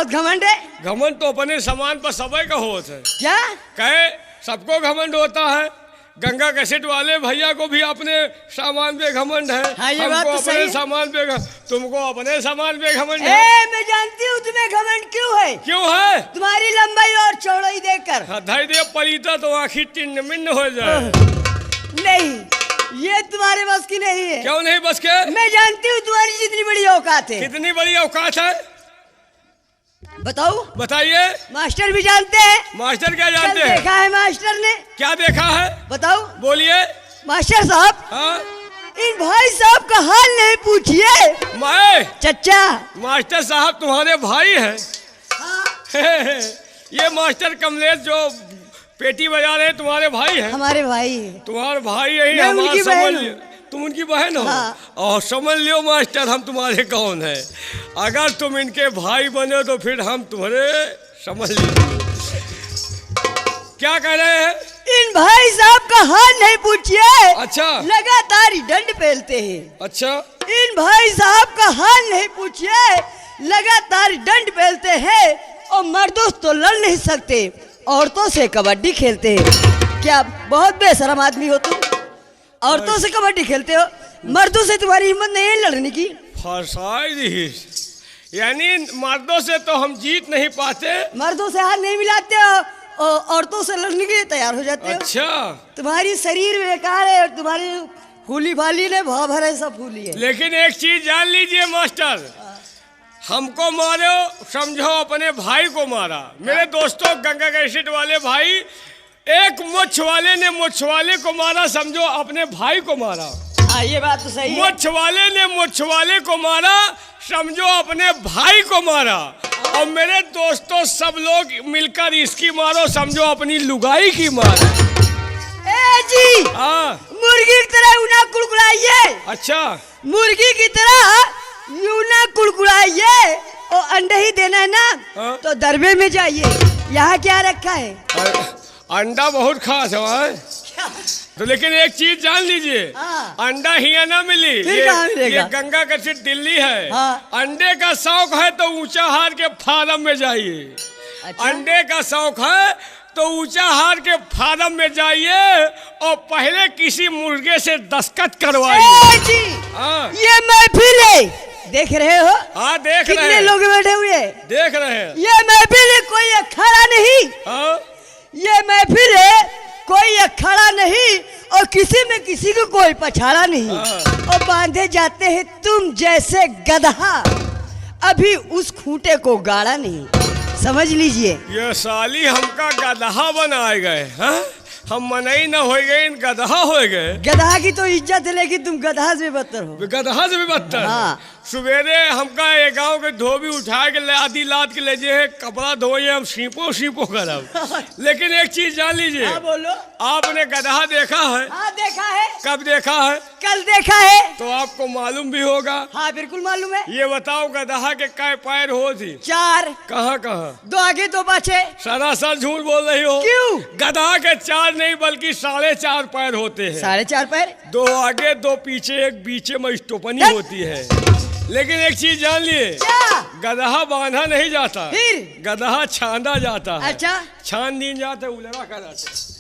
बहुत घमंड है। घमंड तो अपने सामान पर सबे का होता है। क्या कहे सबको घमंड होता है। गंगा कैसेट वाले भैया को भी अपने सामान पे घमंड है। हाँ, ये बात हमको तो सही अपने है। सामान पे तुमको अपने सामान पे घमंड है। मैं जानती हूँ तुम्हें घमंड क्यों है। क्यों है? तुम्हारी लंबाई और चौड़ाई देखकर। धई दे पलीता तो आखिर टिन्न मिन्न हो जाए। नहीं, ये तुम्हारे बस की नहीं है। क्यों नहीं बस के? मैं जानती हूँ तुम्हारी जितनी बड़ी औकात है। कितनी बड़ी औकात है बताओ। बताइए। मास्टर भी जानते हैं। मास्टर क्या कल जानते हैं? देखा है मास्टर ने। क्या देखा है? बताओ। बोलिए। मास्टर साहब, हाँ? इन भाई साहब का हाल नहीं पूछिए। मैं चच्चा। मास्टर साहब तुम्हारे भाई हैं। हाँ। ये मास्टर कमलेश जो पेटी बजा रहे हैं तुम्हारे भाई हैं। हमारे भाई है। तुम्हारे भाई यही मैं हमारा उनकी समझ बहन लियो। हूँ। तुम उनकी बहन हो। हाँ। और समझ लियो मास्टर हम तुम्हारे कौन है। अगर तुम इनके भाई बने तो फिर हम तुम्हारे समझ लियो। क्या कह रहे हैं? इन भाई साहब का हाल नहीं पूछिए। अच्छा। लगातार ही दंड पेलते हैं। अच्छा। इन भाई साहब का हाल नहीं पूछिए। लगातार दंड पेलते हैं और मर्दों तो लड़ नहीं सकते, औरतों से कबड्डी खेलते हैं। क्या बहुत बेशरम आदमी हो तुम। औरतों से कबड्डी खेलते हो, मर्दों से तुम्हारी हिम्मत नहीं है लड़ने की। यानी मर्दों से तो हम जीत नहीं पाते। मर्दों से हाथ नहीं मिलाते हो और औरतों से लड़ने के लिए तैयार हो जाते हो। अच्छा। तुम्हारी शरीर बेकार है और तुम्हारी फूली फाली ने भाव भरे सब फूली है। लेकिन एक चीज जान लीजिए मास्टर, हमको मारो समझो अपने भाई को मारा। मेरे दोस्तों गंगा कैसेट वाले भाई, एक मुछ वाले ने मुछ वाले को मारा समझो अपने भाई को मारा। हाँ, ये बात तो सही है। मुछ वाले ने मुछ वाले को मारा समझो अपने भाई को मारा। और मेरे दोस्तों सब लोग मिलकर इसकी मारो समझो अपनी लुगाई की मारा। ए जी। हाँ। मुर्गी की तरह यूं ना कुड़कुड़ाइए। अच्छा। मुर्गी की तरह यूं ना कुड़कुड़ाइए और अंडे ही देना है ना। हाँ? तो दरबे में जाइए। यहाँ क्या रखा है? अंडा बहुत खास है। तो लेकिन एक चीज जान लीजिए। हाँ। अंडा ही ना मिली। फिर कहाँ मिलेगा? ये गंगा कैसेट दिल्ली है। हाँ। अंडे का शौक है तो ऊंचा हार के फार्म में जाइए। अच्छा? अंडे का शौक है तो ऊंचा हार के फार्म में जाइए और पहले किसी मुर्गे से दस्तखत करवाइए। जी। हाँ। ये महफिल है, देख रहे हो? हाँ देख रहे कितने हैं। लोग बैठे हुए हैं। देख रहे हैं। ये महफिल है, कोई अखाड़ा नहीं। हाँ? ये महफिल है, कोई अखाड़ा नहीं और किसी में किसी को कोई पछाड़ा नहीं। हाँ। और बांधे जाते हैं तुम जैसे गधा, अभी उस खूंटे को गाड़ा नहीं। समझ लीजिए। ये साली हमका गधा बनाए गए। हाँ? हम मनई न हो गए, इन गधा हो गए। गधा की तो इज्जत है लेकिन तुम गधा से बदतर हो। गधा से भी बदतर। हाँ। सवेरे हमका ये गांव के धोबी उठा के आधी लाद के ले जे कपड़ा धोए हम सीपो सीपो करब। लेकिन एक चीज जान लीजिए। हाँ बोलो। आपने गधा देखा है? हाँ देखा है। कब देखा है? कल देखा है। तो आपको मालूम भी होगा। हाँ बिल्कुल मालूम है। ये बताओ गधा के कै पैर हो थी? 4। कहाँ कहाँ? 2 आगे 2 पाछे। सरासर झूठ बोल रही हो। क्यों? गधा के 4 नहीं बल्कि 4.5 पैर होते हैं। 4.5 पैर। 2 आगे 2 पीछे, एक बीचे में स्टोपनी होती है। लेकिन एक चीज जान लिए। क्या? गधा बांधा नहीं जाता, फिर? गधा छांदा जाता है। अच्छा। छान दिन जाते उलरा कर जाते।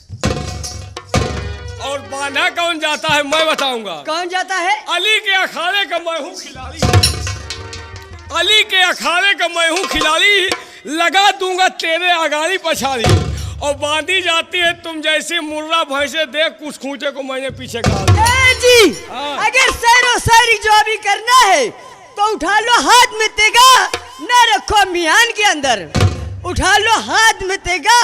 और बांधा कौन जाता है मैं बताऊंगा। कौन जाता है? अली के अखाड़े का मैं हूँ खिलाड़ी। अली के अखाड़े का मैं हूँ खिलाड़ी, लगा दूंगा तेरे अगाड़ी पछाड़ी। और बांधी जाती है तुम जैसे मुर्रा भैंसे, देख कुछ खूंटे को मैंने पीछे काट दिया। जी। हाँ। अगर सैरो सैरी जो अभी करना है तो उठा लो हाथ में तेगा, न रखो मियान के अंदर। उठा लो हाथ में तेगा,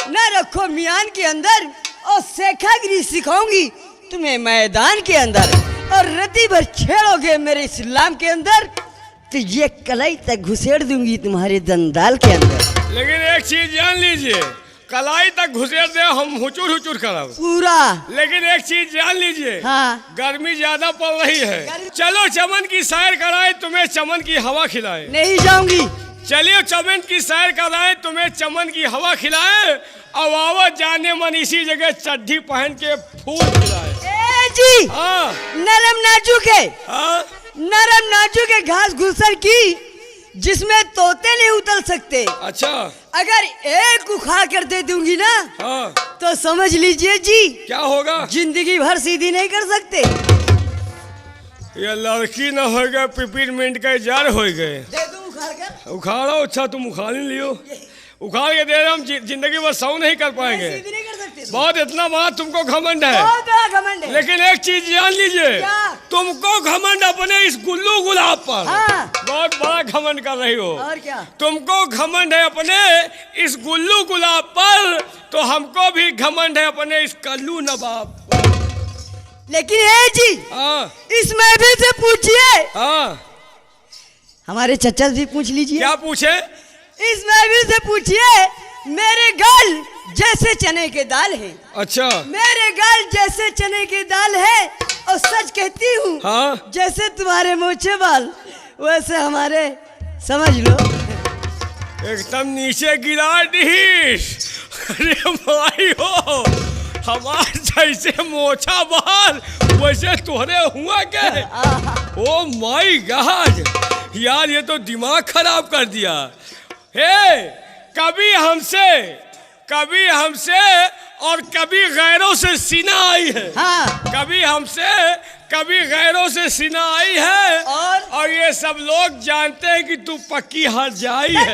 न रखो मियान के अंदर। और सेखागिरी सिखाऊंगी तुम्हें मैदान के अंदर। और रति भर छेड़ोगे मेरे इस्लाम के अंदर तो ये कलाई तक घुसेड़ दूंगी तुम्हारे दंदाल के अंदर। लेकिन एक चीज जान लीजिए, कलाई तक घुसेड़ दे हम हुचुर हुचुर करब पूरा। लेकिन एक चीज जान लीजिए। हाँ। गर्मी ज्यादा पड़ रही है, चलो चमन की सैर कराए, तुम्हें चमन की हवा खिलाए। नहीं जाऊंगी। चलिए चमन की सैर कराए, तुम्हें चमन की हवा खिलाए। अब आओ जाने मन इसी जगह चड्ढी पहन के फूल खिलाए। ए जी। हाँ। नरम नाजुक है। हाँ? नरम नाजुक है घास घुसल की जिसमें तोते नहीं उतर सकते। अच्छा। अगर एक उखाड़ कर दे दूंगी ना, हाँ। तो समझ लीजिए जी क्या होगा? जिंदगी भर सीधी नहीं कर सकते। ये लड़की न हो गए, पिपरमिंट के जड़ हो गए। दे दूं उखाड़ कर? उखाड़ो। अच्छा तुम उखाड़ ही लियो। उखाड़ के दे रहे, हम जिंदगी भर सौ नहीं कर पाएंगे। सीधी नहीं कर सकते। बहुत इतना बड़ा तुमको घमंड है। बहुत बड़ा घमंड है। लेकिन एक चीज जान लीजिए, क्या? तुमको घमंड अपने इस गुल्लू गुलाब पर। हाँ। बहुत बड़ा घमंड कर रही हो। और क्या? तुमको घमंड है अपने इस गुल्लू गुलाब पर, तो हमको भी घमंड है अपने इस कल्लू नवाब पर। लेकिन ये जी, हाँ। इस महफिल से पूछिए, हाँ। हमारे चचा से भी पूछ लीजिए। क्या पूछे? इस महफिल से पूछिए, मेरे गाल जैसे चने के दाल है। अच्छा। मेरे गाल जैसे चने के दाल है, और सच कहती हूँ, हाँ। जैसे तुम्हारे मोछे बाल वैसे हमारे, समझ लो। एकदम नीचे गिरा डिश। अरे भाई हो, हमार जैसे मोछा बाल वैसे तुहरे हुआ क्या? ओ माय गॉड यार, ये तो दिमाग खराब कर दिया। हे, कभी हमसे और कभी गैरों से सीना आई है। हाँ। कभी हमसे कभी गैरों से सीना आई है, और ये सब लोग जानते हैं कि तू पक्की हार जाई है।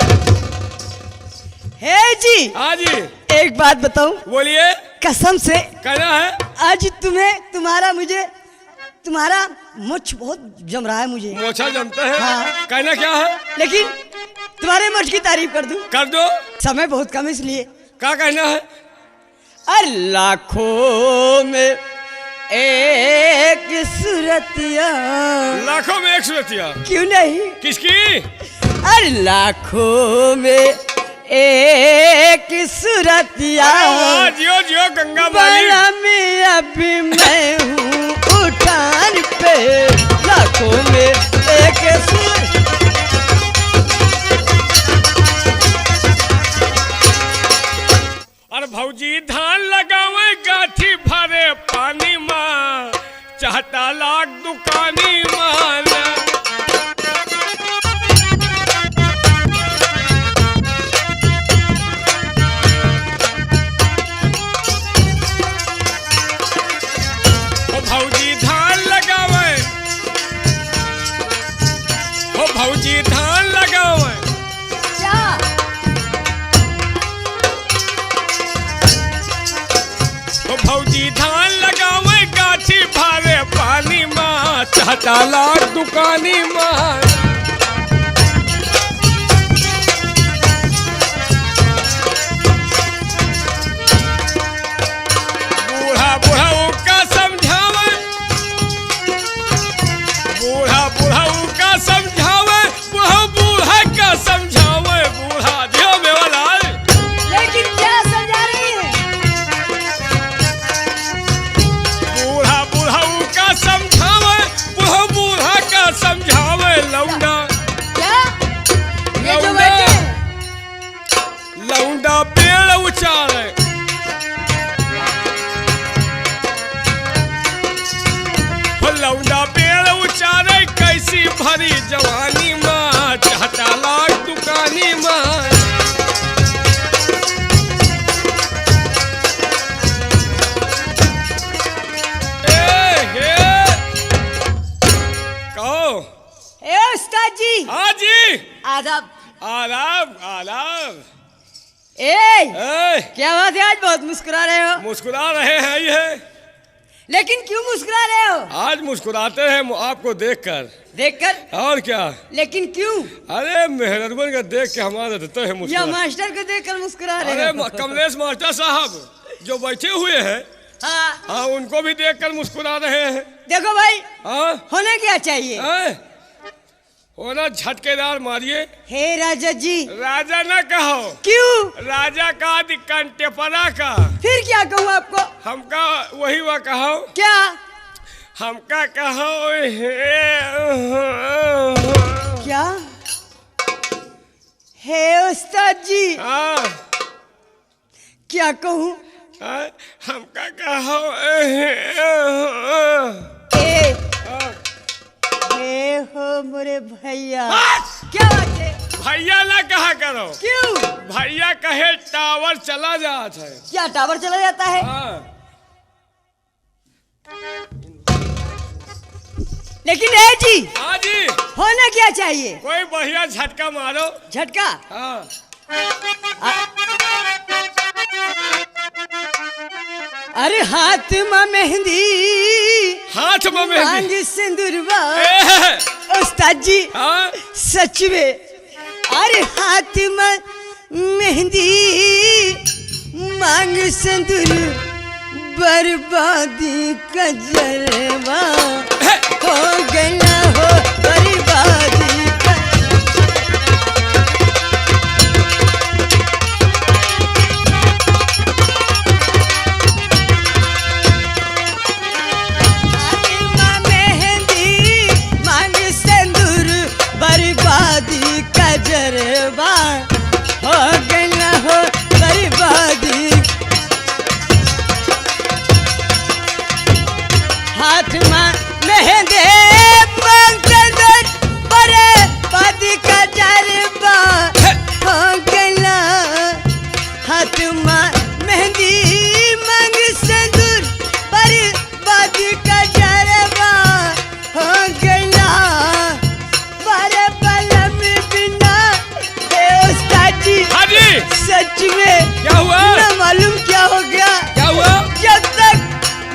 हे जी। हाँ जी। एक बात बताऊं? बोलिए। कसम से कहना है? आज तुम्हारा मुझ बहुत जम रहा है मुझे। मोछा जमता है? हाँ। कहना क्या है? लेकिन तुम्हारे मुझ की तारीफ कर दूं? कर दो। समय बहुत कम इसलिए। क्या कहना है? अरे लाखों में एक सूरतिया। लाखों में एक सूरतिया? क्यों नहीं? किसकी? अरे लाखों में एक सूरतिया। जियो जियो गंगा माली। में अभी मैं हूँ उठान पे, लाखों में एक अरे भौजी धान लगावे गाठी भरे पानी माँ, चाहता लाख दुकानी माना। भौजी धान लगावे, ओ भौजी धान लगावे। क्या? ओ भौजी धान लगावे गाठी भारे पानी माँ, चाहता लाख दुकानी माँ। बूढ़ा बूढ़ा का समझावे, बूढ़ा बूढ़ा का समझावे, बूढ़ा बूढ़ा का समझावे, बूढ़ा दियो मेरा। लेकिन क्या समझा रही है? बूढ़ा बूढ़ा का समझावे, बूढ़ा बूढ़ा का समझावे लौंडा। क्या? ये जो बैठे हैं। लौंडा पेड़ उचारे, लौंडा पेड़ उचारे, कैसी भरी जवानी माँ, चाहता लाख दुकानी माँ। कहो। ए उस्ताद जी। हाँ जी। आदाब। आदाब आदाब। क्या बात है, आज बहुत मुस्कुरा रहे हो? मुस्कुरा रहे हैं ये। लेकिन क्यों मुस्कुरा रहे हो? आज मुस्कुराते हैं आपको देखकर। देखकर? और क्या? लेकिन क्यों? अरे मेहरबान का देख के हमारा देते हैं या मुस्कुरा। मास्टर को देखकर मुस्कुरा रहे अरे हो? कमलेश मास्टर साहब जो बैठे हुए हैं, हाँ। हाँ उनको भी देखकर मुस्कुरा रहे हैं। देखो भाई, हाँ होना क्या चाहिए? होना झटकेदार मारिए। हे राजा जी। राजा ना कहो। क्यों? राजा का कंटेपरा का। फिर क्या कहूँ आपको? हमका वही वह कहो। क्या? हमका कहो। क्या? हे उस्ताद जी। हाँ क्या कहूँ? हमका कहो। हे हो मोरे भैया। क्या बात है? भैया ना कहा करो। क्यों? भैया कहे टावर चला जाता है। क्या टावर चला जाता है? हाँ। लेकिन है जी, हाँ जी, होना क्या चाहिए? कोई बढ़िया झटका मारो। झटका? हाँ। अरे हाथ में मेहंदी, हाथ में मेहंदी, मांग सिंदूरवा। ए, उस्ताद जी, हाँ। सच में, अरे हाथ में मेहंदी, मांग सिंदूर, बर्बादी का जलवा हो गया हो, बर्बादी का। मेहंदी मांग सिंदूर, बर्बादी का जलवा हो गया हो, बर्बादी। हाथ में मेहंदी मांग सिंदूर, बर्बादी का जलवा हो गया। हाथ में मेहंदी मांग सिंदूर, बर्बादी का जलवा हो गया। बारे पलम बिना उस्ताद जी। हाँ जी। सच में क्या हुआ? ना मालूम क्या हो गया। क्या हुआ? जब तक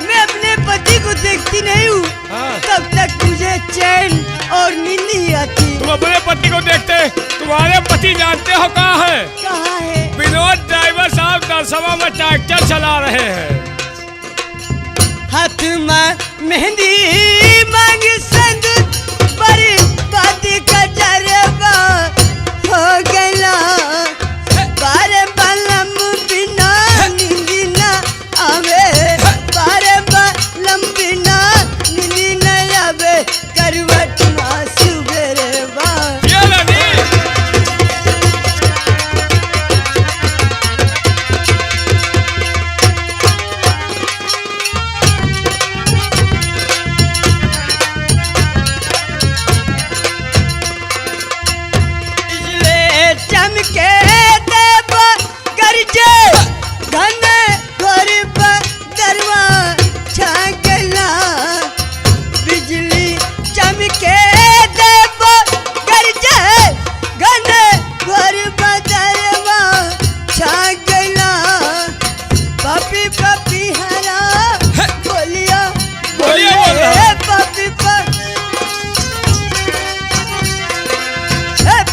मैं अपने पति को देखती नहीं हूँ, हाँ। तब तक मुझे चैन और नींद नहीं आती। तुम अपने पति को देखते, तुम्हारे पति जानते हो कहाँ है? कहाँ है? विनोद ड्राइवर साहब नरसवा में ट्रैक्टर चला रहे हैं। हाथ में मेहंदी मांग सिंदूर, बर्बादी का जलवा हो गया। बारे बलम बिना नींद न आवे, बारे बलम बिना नींद न आवे, करवट ना सुबेरे बा। ये रानी। बिजली चमके देव गरजे, घन घोर बदरवा छा गया। बिजली चमके देव गरजे, घन घोर बदरवा छा गया। पपी पपी हरा बोलिया बोलिया बोल रहा। पपी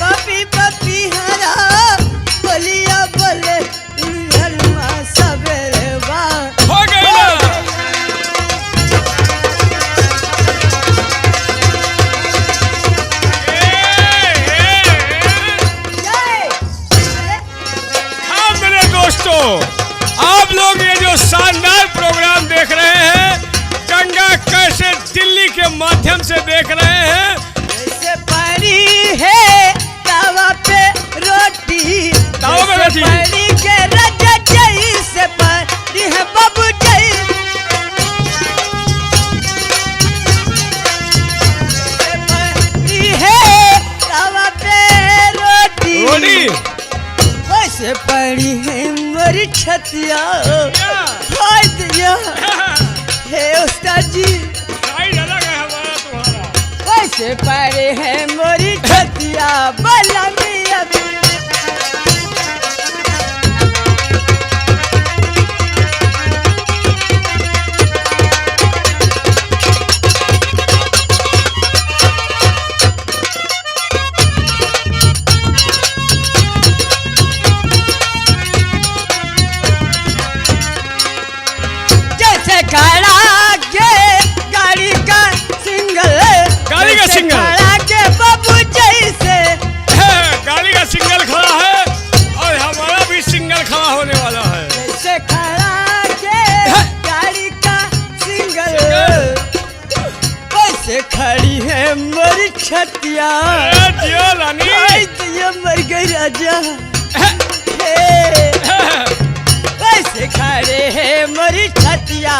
पपी पपी हरा बोलिया बोले, हरमा सवेरे बा हो गई ना। हाँ मेरे दोस्तों, आप लोग ये जो शानदार प्रोग्राम देख रहे हैं, गंगा कैसे दिल्ली के माध्यम से देख रहे हैं। जैसे पड़ी है तावा पे रोटी, तावा पे रोटी। जैसे पड़ी के राजा जई से पड़ी है बाबू जई। जैसे पड़ी है तावा पे रोटी, रोटी। वैसे पड़ी है मोरी छतिया। क्या? हाय दिया हे उस्ताद जी, साइड अलग है हमारा तुम्हारा। वैसे पड़े हैं मोरी छतिया बला मिया। जैसे खड़ा के गाड़ी का सिंगल, गाड़ी का जैसे सिंगल। खड़ा के बाबू जैसे। गाड़ी का सिंगल खड़ा है और हमारा भी सिंगल खड़ा होने वाला है। जैसे खड़ा के गाड़ी का सिंगल, वैसे खड़ी है मोरी छतिया। ए, जियो रानी। आई तो ये मर गई राजा। हे, वैसे खड़े है मोरी छतिया